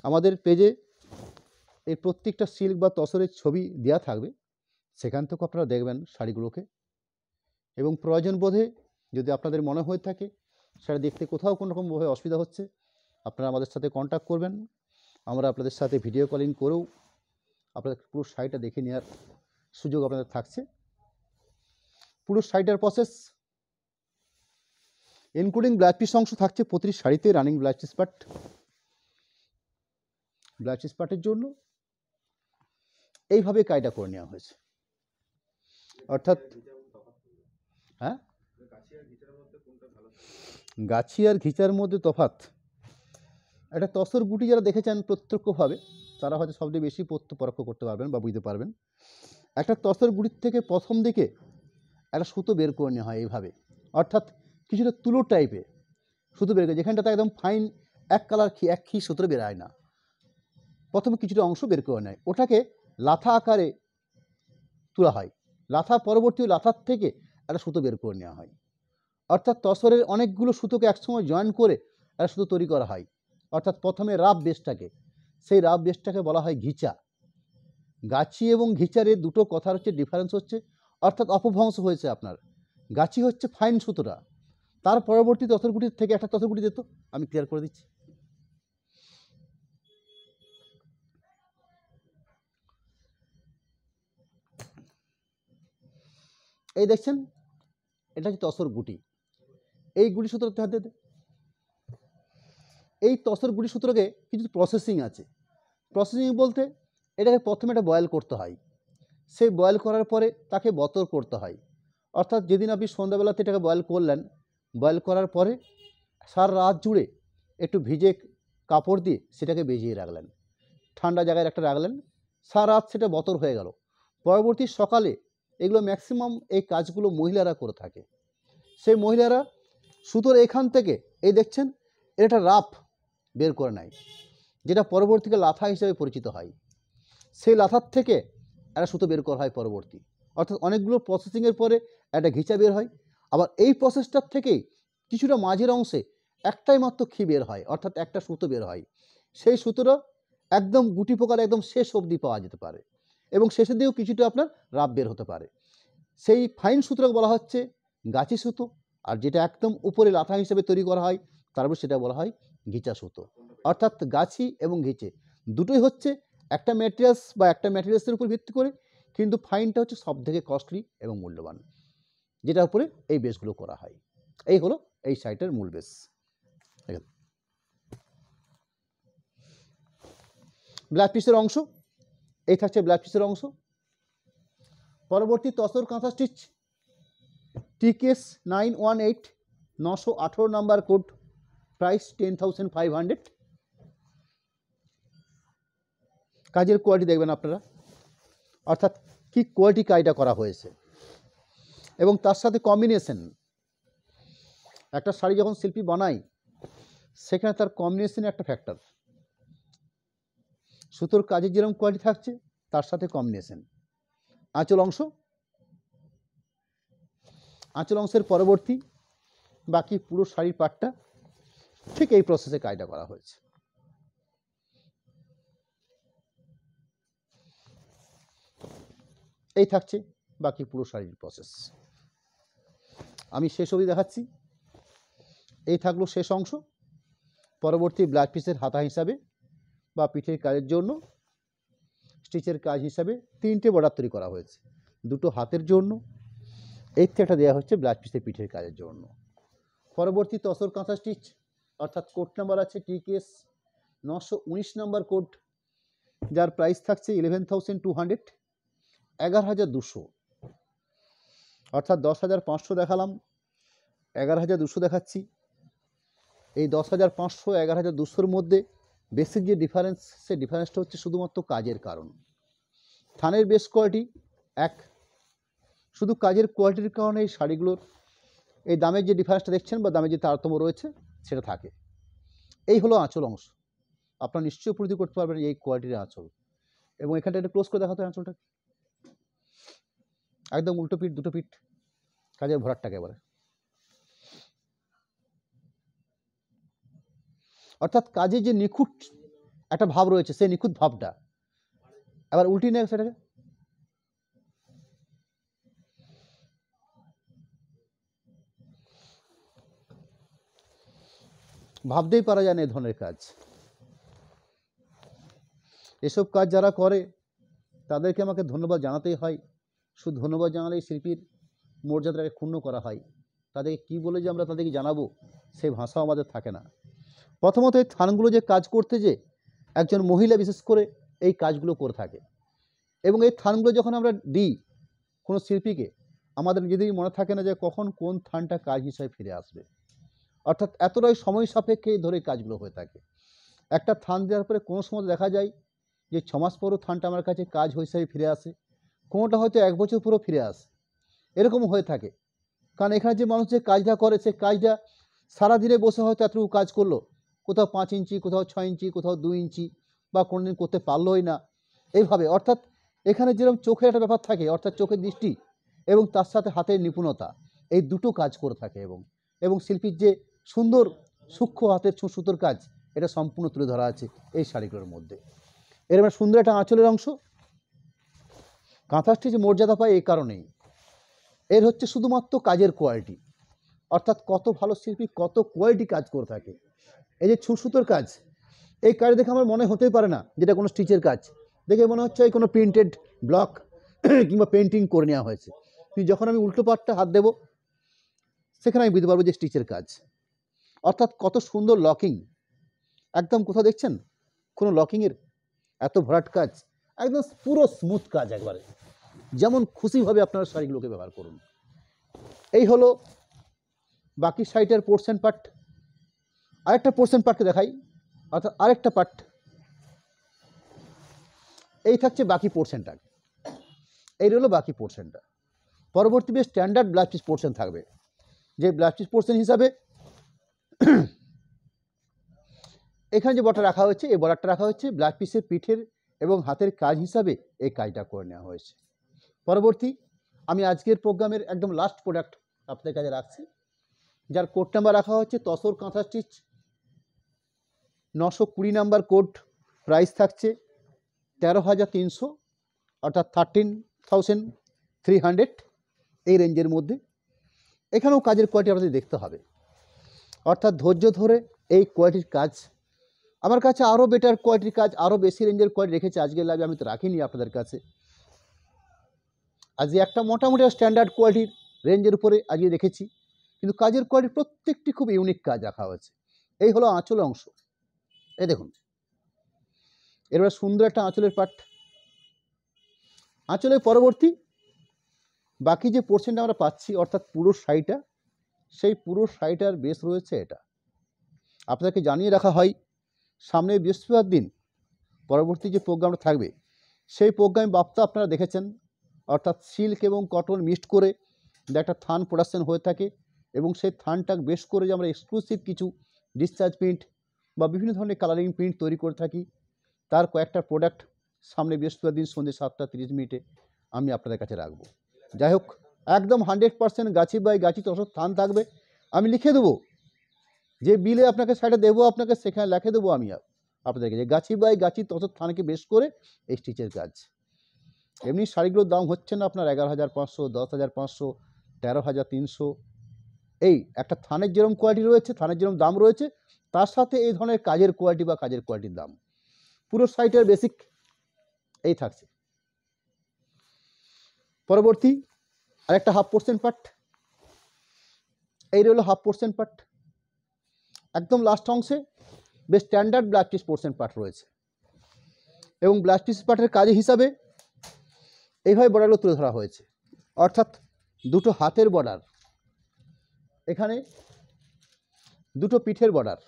আমাদের পেজে এই প্রত্যেকটা সিল্ক বা তসরের ছবি দেওয়া থাকবে, সেখান থেকে আপনারা দেখবেন শাড়িগুলোকে, এবং প্রয়োজন বোধে যদি আপনাদের মনে হয়ে থাকে সেটা দেখতে কোথাও কোনো রকমভাবে অসুবিধা হচ্ছে, আপনারা আমাদের সাথে কন্ট্যাক্ট করবেন। আমরা আপনাদের সাথে ভিডিও কলিং করেও আপনাদের পুরো শাড়িটা দেখে নেওয়ার সুযোগ আপনাদের থাকছে। পুরো শাড়িটার প্রসেস ইনক্লুডিং ব্লাউজ পিস অংশ থাকছে প্রতিটি শাড়িতে running blouse piece part. Blouse piece পার্টের জন্য এইভাবে কায়দা করে নেওয়া হয়েছে, অর্থাৎ হ্যাঁ গাছি আর ঘিচার মধ্যে তফাৎ। একটা তসর গুটি যারা দেখেছেন প্রত্যক্ষভাবে তারা হয়তো সবচেয়ে বেশি পরোক্ষ করতে পারবেন বা বুঝতে পারবেন। একটা তসর গুটির থেকে প্রথম দিকে একটা সুতো বের করে নেওয়া হয় এইভাবে, অর্থাৎ কিছুটা তুলো টাইপের সুতো বের করে, যেখানটাতে একদম ফাইন এক কালার এক খি সুতো বেরোয় না, প্রথমে কিছুটা অংশ বের করে নেয়, ওটাকে লাথা আকারে তোলা হয়। লাথা পরবর্তী লাথার থেকে একটা সুতো বের করে নেওয়া হয়, অর্থাৎ তসরের অনেকগুলো সুতোকে একসময় জয়েন করে একটা সুতো তৈরি করা হয়। অর্থাৎ প্রথমে রাফ বেসটাকে, সেই রাফ বেসটাকে বলা হয় ঘিচা। গাছি এবং ঘিচারের দুটো কথার হচ্ছে ডিফারেন্স হচ্ছে, অর্থাৎ অপভ্রংশ হয়েছে আপনার। গাছি হচ্ছে ফাইন সুতোটা, তার পরবর্তী তসরগুটির থেকে একটা তসরগুটি দিত, আমি ক্লিয়ার করে দিচ্ছি। এই দেখছেন এটা হচ্ছে তসর গুটি, এই গুটি সূত্রতে হাতে এই তসর গুটি সূত্রকে কিছু প্রসেসিং আছে। প্রসেসিং বলতে এটাকে প্রথমে একটা বয়েল করতে হয়, সেই বয়েল করার পরে তাকে বতর করতে হয়। অর্থাৎ যেদিন আপনি সন্ধ্যাবেলাতে এটাকে বয়েল করলেন, বয়েল করার পরে সারা রাত জুড়ে একটু ভিজে কাপড় দিয়ে সেটাকে ভিজিয়ে রাখলেন, ঠান্ডা জায়গায় একটা রাখলেন, সারা রাত সেটা বতর হয়ে গেল। পরবর্তী সকালে এগুলো ম্যাক্সিমাম এই কাজগুলো মহিলারা করে থাকে। সেই মহিলারা সুতোর এখান থেকে এই দেখছেন এটা রাফ বের করে নেয়, যেটা পরবর্তীতে লাথা হিসেবে পরিচিত হয়। সেই লাথার থেকে একটা সুতো বের করা হয় পরবর্তী, অর্থাৎ অনেকগুলো প্রসেসিংয়ের পরে একটা ঘিচা বের হয়। আবার এই প্রসেসটার থেকেই কিছুটা মাঝের অংশে একটাই মাত্র খি বের হয়, অর্থাৎ একটা সুতো বের হয়। সেই সুতোটা একদম গুটি পোকার একদম শেষ অবধি পাওয়া যেতে পারে, এবং শেষের দিকেও কিছুটা আপনার রাফ বের হতে পারে। সেই ফাইন সুতোটাকে বলা হচ্ছে গাছি সুতো, আর যেটা একদম উপরে লাথা হিসেবে তৈরি করা হয় তারপর সেটা বলা হয় ঘিচা সুতো। অর্থাৎ গাছি এবং ঘিচে দুটোই হচ্ছে একটা ম্যাটেরিয়ালস বা একটা ম্যাটেরিয়ালসের উপর ভিত্তি করে, কিন্তু ফাইনটা হচ্ছে সব থেকে কস্টলি এবং মূল্যবান, যেটার উপরে এই বেসগুলো করা হয়। এই হলো এই সাইটের মূল বেস। ব্লাউজ পিসের অংশ এই থাকছে ব্লাউজ পিসের অংশ। পরবর্তী তসর কাঁথা স্টিচ টিকেস 918 918 নাম্বার কোড, প্রাইস 10,500। কাজের কোয়ালিটি দেখবেন আপনারা, অর্থাৎ কি কোয়ালিটি কাজটা করা হয়েছে, এবং তার সাথে কম্বিনেশন। একটা শাড়ি যখন শিল্পী বানায় সেখানে তার কম্বিনেশন একটা ফ্যাক্টর। সুতোর কাজের যেরকম কোয়ালিটি থাকছে তার সাথে কম্বিনেশন। আঁচল অংশ, আঁচল অংশের পরবর্তী বাকি পুরো শাড়ির পাটটা ঠিক এই প্রসেসে কাজটা করা হয়েছে। এই থাকছে বাকি পুরো শাড়ির প্রসেস। আমি শেষ অবধি দেখাচ্ছি। এই থাকলো শেষ অংশ। পরবর্তী ব্লাউজ পিসের হাতা হিসাবে বা পিঠের কাজের জন্য স্টিচের কাজ হিসাবে 3টে বর্ডার তৈরি করা হয়েছে, 2টো হাতের জন্য, এর থেকে একটা দেওয়া হচ্ছে ব্লাউজ পিসের পিঠের কাজের জন্য। পরবর্তী তসর কাঁথা স্টিচ, অর্থাৎ কোড নাম্বার আছে টিকেএস 919 নাম্বার কোড, যার প্রাইস থাকছে 11,200, 11,200, অর্থাৎ 10,500 দেখালাম, 11,200 দেখাচ্ছি। এই 10,500 11,200-র মধ্যে বেসিক যে ডিফারেন্স, সেই ডিফারেন্সটা হচ্ছে শুধুমাত্র কাজের কারণ। থানের বেস কোয়ালিটি এক, শুধু কাজের কোয়ালিটির কারণে এই শাড়িগুলোর এই দামের যে ডিফারেন্সটা দেখছেন বা দামের যে তারতম্য রয়েছে সেটা থাকে। এই হলো আঁচল অংশ। আপনারা নিশ্চয়ই উপলব্ধি করতে পারবেন এই কোয়ালিটির আঁচল। এবং এখানটা একটু ক্লোজ করে দেখাতে হয় আঁচলটা, একদম উল্টো পিঠ, দুটো পিঠ, কাজের ভরাটটা একেবারে। অর্থাৎ কাজে যে নিখুঁত একটা ভাব রয়েছে সেই নিখুঁত ভাবটা আবার উল্টি নেয় সেটাকে। ভাবতেই পারা যায় না এই ধরনের কাজ। এসব কাজ যারা করে তাদেরকে আমাকে ধন্যবাদ জানাতেই হয়। শুধু ধন্যবাদ জানালেই শিল্পীর মর্যাদাটাকে ক্ষুণ্ণ করা হয়। তাদেরকে কী বলে যে আমরা তাদেরকে জানাবো সেই ভাষাও আমাদের থাকে না। প্রথমত এই থানগুলো যে কাজ করতে যে একজন মহিলা বিশেষ করে এই কাজগুলো করে থাকে, এবং এই থানগুলো যখন আমরা দিই কোনো শিল্পীকে, আমাদের নিজেদেরই মনে থাকে না যে কখন কোন থানটা কাজ হিসাবে ফিরে আসবে। অর্থাৎ এতটাই সময় সাপেক্ষে ধরে কাজগুলো হয়ে থাকে। একটা থান দেওয়ার পরে কোনো সময় দেখা যায় যে 6 মাস পরও থানটা আমার কাছে কাজ হিসাবে ফিরে আসে, কোনোটা হয়তো 1 বছর পরেও ফিরে আসে, এরকমও হয়ে থাকে। কারণ এখানে যে মানুষ যে কাজটা করে সেই কাজটা সারাদিনে বসে হয়তো এতটুকু কাজ করলো, কোথাও 5 ইঞ্চি, কোথাও 6 ইঞ্চি, কোথাও 2 ইঞ্চি, বা কোনো দিন করতে পারলোই না। এইভাবে অর্থাৎ এখানে যেরকম চোখের একটা ব্যাপার থাকে, অর্থাৎ চোখের দৃষ্টি এবং তার সাথে হাতের নিপুণতা, এই দুটো কাজ করে থাকে। এবং শিল্পীর যে সুন্দর সূক্ষ্ম হাতের সুতোর কাজ, এটা সম্পূর্ণ তুলে ধরা আছে এই শাড়িগুলোর মধ্যে। এরকম সুন্দর একটা আঁচলের অংশ। কাঁথা স্টিচ মর্যাদা পায় এই কারণেই, এর হচ্ছে শুধুমাত্র কাজের কোয়ালিটি, অর্থাৎ কত ভালো শিল্পী কত কোয়ালিটি কাজ করে থাকে। এই যে সুতোর কাজ, এই কাজ দেখে আমার মনে হতেই পারে না যেটা কোনো স্টিচের কাজ, দেখে মনে হচ্ছে এই কোনো প্রিন্টেড ব্লক কিংবা পেন্টিং করে নেওয়া হয়েছে। কিন্তু যখন আমি উল্টো পাটটা হাত দেবো সেখানে আমি বুঝতে পারবো যে স্টিচের কাজ। অর্থাৎ কত সুন্দর লকিং, একদম কোথাও দেখছেন কোনো লকিংয়ের এত ভরাট কাজ, একদম পুরো স্মুথ কাজ, একবারে যেমন খুশিভাবে আপনারা শাড়িগুলোকে ব্যবহার করুন। এই হলো বাকি সাইটের পোর্শন পার্ট। আরেকটা পোর্শন পার্টকে দেখাই, অর্থাৎ আরেকটা পার্ট এই থাকছে বাকি পোর্শনটা। এই হলো বাকি পোর্শনটা। পরবর্তী বেশ স্ট্যান্ডার্ড ব্লাউজ পিস পোর্শন থাকবে, যে ব্লাউজ পিস পোর্শন হিসাবে এখানে যে বর্ডার রাখা হয়েছে, এই বর্ডারটা রাখা হচ্ছে ব্লাউজ পিসের পিঠের এবং হাতের কাজ হিসাবে এই কাজটা করে নেওয়া হয়েছে। পরবর্তী আমি আজকের প্রোগ্রামের একদম লাস্ট প্রোডাক্ট আপনাদের কাছে রাখছি, যার কোড নাম্বার রাখা হচ্ছে তসর কাঁথা স্টিচ 920 নাম্বার কোড। প্রাইস থাকছে 13,300, অর্থাৎ 13,300 এই রেঞ্জের মধ্যে। এখানেও কাজের কোয়ালিটি আপনাদের দেখতে হবে, অর্থাৎ ধৈর্য ধরে এই কোয়ালিটির কাজ। আমার কাছে আরও বেটার কোয়ালিটির কাজ, আরও বেশি রেঞ্জের কোয়ালিটি রেখেছে আজকের লাইভে, আমি তো রাখিনি আপনাদের কাছে। আজকে একটা মোটামুটি স্ট্যান্ডার্ড কোয়ালিটির রেঞ্জের উপরে আজকে রেখেছি, কিন্তু কাজের কোয়ালিটি প্রত্যেকটি খুব ইউনিক কাজ রাখা হয়েছে। এই হলো আঁচলের অংশ, এই দেখুন, এরপরে সুন্দর একটা আঁচলের পাট। আঁচলের পরবর্তী বাকি যে পোর্শনটা আমরা পাচ্ছি, অর্থাৎ পুরো শাড়িটা, সেই পুরো শাড়িটার বেস রয়েছে এটা। আপনাকে জানিয়ে রাখা হয় সামনে বৃহস্পতিবার দিন পরবর্তী যে প্রোগ্রামটা থাকবে, সেই প্রোগ্রাম বার্তা আপনারা দেখেছেন, অর্থাৎ সিল্ক এবং কটন মিক্সড করে যে একটা থান প্রোডাকশন হয়ে থাকে, এবং সেই থানটা বেশ করে যে আমরা এক্সক্লুসিভ কিছু ডিসচার্জ প্রিন্ট বা বিভিন্ন ধরনের কালারিং প্রিন্ট তৈরি করে থাকি, তার কয়েকটা প্রোডাক্ট সামনে বৃহস্পতিবার দিন সন্ধ্যে 7:30 আমি আপনাদের কাছে রাখবো। যাই হোক, একদম 100% গাছি বাই গাছি তসর থান থাকবে। আমি লিখে দেবো, যে বিলে আপনাকে সেটা দেবো, আপনাকে সেখানে লিখে দেবো আমি আপনাদেরকে, যে গাছি বাই গাছি তসর থানকে বেশ করে এই স্টিচের কাজ। এমনি শাড়িগুলোর দাম হচ্ছে না আপনার 11,500, 10,500, 13,300। এই একটা থানের যেরকম কোয়ালিটি রয়েছে, থানের যেরকম দাম রয়েছে, তার সাথে এই ধরনের কাজের কোয়ালিটি বা কাজের কোয়ালিটির দাম। পুরো সাইটের বেসিক এই থাকছে। পরবর্তী আরেকটা হাফ পোর্শন পার্ট, এই রইল হাফ পোর্শন পার্ট। একদম লাস্ট অংশে বেশ standard blouse piece portion part রয়েছে, এবং ব্লাউজ পিস পার্টের কাজ হিসাবে এইভাবে বর্ডারগুলো তুলে ধরা হয়েছে, অর্থাৎ দুটো হাতের বর্ডার, এখানে দুটো পিঠের বর্ডার,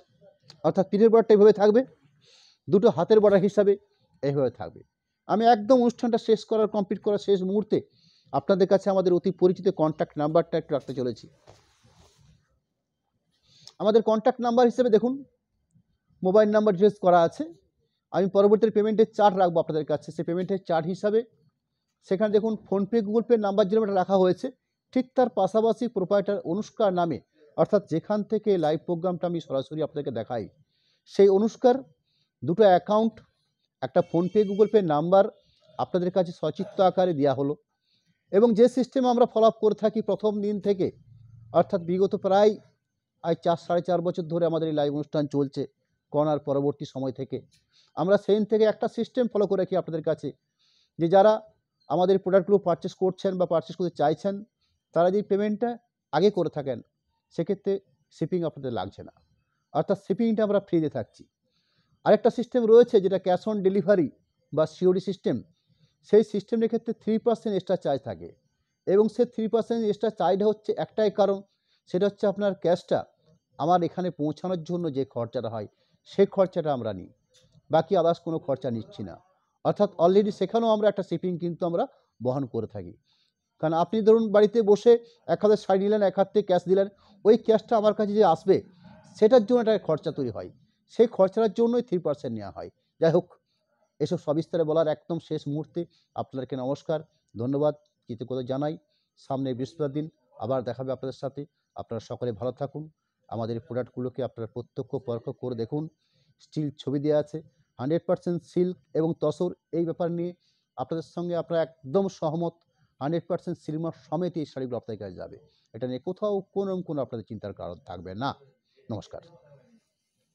অর্থাৎ পিঠের বর্ডারটা এইভাবে থাকবে, দুটো হাতের বর্ডার হিসাবে এইভাবে থাকবে। আমি একদম অনুষ্ঠানটা শেষ করার কমপ্লিট করার শেষ মুহূর্তে আপনাদের কাছে আমাদের অতি পরিচিত কন্ট্যাক্ট নাম্বারটা একটু রাখতে চলেছি। আমাদের কন্ট্যাক্ট নাম্বার হিসেবে দেখুন মোবাইল নাম্বার ডিটেলস করা আছে। আমি পরবর্তী পেমেন্টের চার্ট রাখবো আপনাদের কাছে, সেই পেমেন্টের চার্ট হিসাবে সেখানে দেখুন ফোনপে গুগল পে নাম্বার যেরকম রাখা হয়েছে, ঠিক তার পাশাপাশি প্রোপাইটার অনুষ্কার নামে, অর্থাৎ যেখান থেকে লাইভ প্রোগ্রামটা আমি সরাসরি আপনাদেরকে দেখাই, সেই অনুষ্কার দুটো অ্যাকাউন্ট, একটা ফোনপে গুগল পে নাম্বার আপনাদের কাছে সচিত্র আকারে দেওয়া হলো। এবং যে সিস্টেম আমরা ফলো আপ করে থাকি প্রথম দিন থেকে, অর্থাৎ বিগত প্রায় 4-4.5 বছর ধরে আমাদের এই লাইভ অনুষ্ঠান চলছে, করোনার পরবর্তী সময় থেকে আমরা সেই থেকে একটা সিস্টেম ফলো করে রাখি আপনাদের কাছে, যে যারা আমাদের প্রোডাক্টগুলো পারচেস করছেন বা পারচেস করতে চাইছেন, তারা যদি পেমেন্টটা আগে করে থাকেন, সেক্ষেত্রে শিপিং আপনাদের লাগছে না, অর্থাৎ শিপিংটা আমরা ফ্রিতে থাকছি। আরেকটা সিস্টেম রয়েছে যেটা ক্যাশ অন ডেলিভারি বা সিওডি সিস্টেম, সেই সিস্টেমের ক্ষেত্রে 3% এক্সট্রা চার্জ থাকে, এবং সেই 3% এক্সট্রা চার্জটা হচ্ছে একটাই কারণ, সেটা হচ্ছে আপনার ক্যাশটা আমার এখানে পৌঁছানোর জন্য যে খরচাটা হয়, সেই খরচাটা আমরা নিই, বাকি আদার্স কোনো খরচা নিচ্ছি না। অর্থাৎ অলরেডি সেখানেও আমরা একটা শিপিং কিন্তু আমরা বহন করে থাকি। কারণ আপনি ধরুন বাড়িতে বসে এক হাতে শাড়ি নিলেন, এক হাতে ক্যাশ দিলেন, ওই ক্যাশটা আমার কাছে যে আসবে সেটার জন্য একটা খরচা তৈরি হয়, সেই খরচার জন্যই 3% নেওয়া হয়। যাই হোক, এসব সবিস্তারে বলার একদম শেষ মুহূর্তে আপনাদেরকে নমস্কার, ধন্যবাদ, কৃতজ্ঞতা জানাই। সামনে বৃহস্পতিবার দিন আবার দেখাবে আপনাদের সাথে। আপনারা সকলে ভালো থাকুন। আমাদের প্রোডাক্টগুলোকে আপনারা প্রত্যক্ষ পরোক্ষ করে দেখুন, স্টিল ছবি দেওয়া আছে, 100% সিল্ক এবং তসর, এই ব্যাপার নিয়ে আপনাদের সঙ্গে আপনারা একদম সহমত। 100% সিলমার সমেত এই শাড়িগুলো আপনাদের কাছে যাবে, এটা নিয়ে কোথাও কোনো আপনাদের চিন্তার কারণ থাকবে না। নমস্কার।